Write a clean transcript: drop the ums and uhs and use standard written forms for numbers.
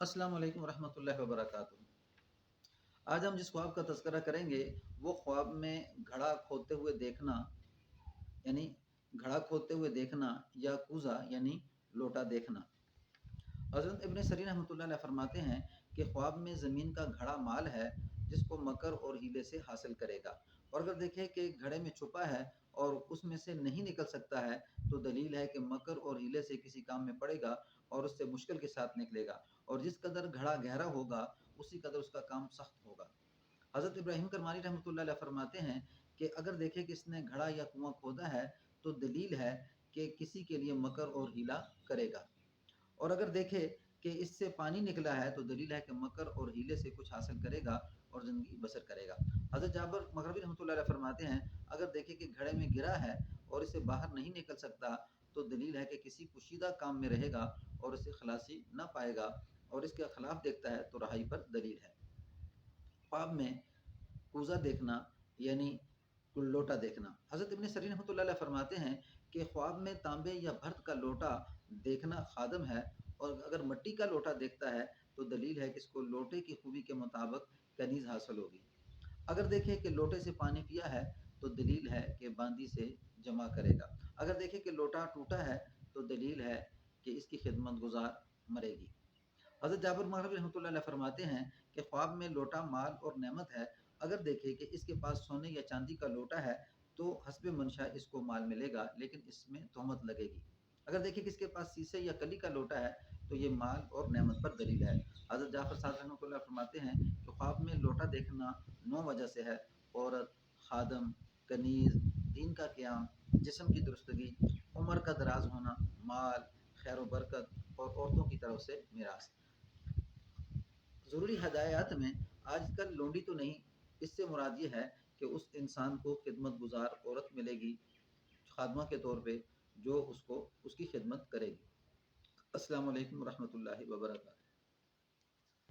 अस्सलाम वालेकुम रहमतुल्लाहि व बरकातुहू। आज हम जिस ख्वाब का तज़किरा करेंगे वो ख्वाब में घड़ा खोदते हुए देखना, यानी घड़ा खोदते हुए देखना या कूज़ा यानी लोटा देखना। हज़रत इब्न सरीन रहमतुल्लाह अलैह फरमाते हैं कि ख्वाब में ज़मीन का घड़ा माल है जिसको मकर और हीले से हासिल करेगा, और अगर देखें कि घड़े में छुपा है और उसमें से नहीं निकल सकता है तो दलील है कि मकर और हीले से किसी काम में पड़ेगा और उससे मुश्किल के साथ निकलेगा, और जिस कदर घड़ा गहरा होगा उसी कदर उसका काम सख्त होगा। हज़रत इब्राहीम करमानी रहमतुल्लाह अलैह फरमाते हैं कि अगर देखें कि इसने घड़ा या कुआं खोदा है तो दलील है कि किसी के लिए मकर और हीला करेगा, और अगर देखें कि इससे पानी निकला है तो दलील है कि मकर और हीले से कुछ हासिल करेगा और ज़िंदगी बसर करेगा। हज़रत जाबिर मग़रिबी रहमतुल्लाह अलैह फरमाते हैं, अगर देखें कि घड़े में गिरा है और इसे बाहर नहीं निकल सकता तो दलील है कि किसी कुशीदा काम में रहेगा और इसे खलासी न पाएगा, और इसके खिलाफ देखता है तो रहाई पर दलील है। ख्वाब में कूज़ा देखना यानी लोटा देखना। हज़रत इब्न सरीन रहमतुल्लाह अलैह फरमाते हैं कि ख्वाब में तांबे या भर्त का लोटा देखना खादम है, और अगर मिट्टी का लोटा देखता है तो दलील है कि इसको लोटे की खूबी के मुताबिक कनीज़ हासिल होगी। अगर देखें कि लोटे से पानी पिया है तो दलील है कि बांदी से जमा करेगा। अगर देखें कि लोटा टूटा है तो दलील है कि इसकी खिदमत गुजार मरेगी। हज़रत जाबिर मग़रिबी रहमतुल्लाह अलैह फरमाते हैं कि ख्वाब में लोटा माल और नेमत है। अगर देखें कि इसके पास सोने या चांदी का लोटा है तो हस्बे मंशा इसको माल मिलेगा, लेकिन इसमें तोहमत लगेगी। अगर देखें कि इसके पास शीशे या कली का लोटा है तो ये माल और नेमत पर दलील है। हज़रत जाफ़र सादिक़ रहमतुल्लाह फरमाते हैं कि ख्वाब में लोटा देखना 9 वजह से है: औरत, खादम, कनीज़, दीन का क़याम, जिस्म की दुरुस्तगी, उम्र का दराज होना, माल, खैर व बरकत और औरतों की तरफ से मीरास। ज़रूरी हदायत में आजकल लोंडी तो नहीं, इससे मुराद ये है कि उस इंसान को खिदमत गुजार औरत मिलेगी खादमा के तौर पे जो उसको उसकी खिदमत करेगी। अस्सलामु अलैकुम रहमतुल्लाहि व बरकातुहू।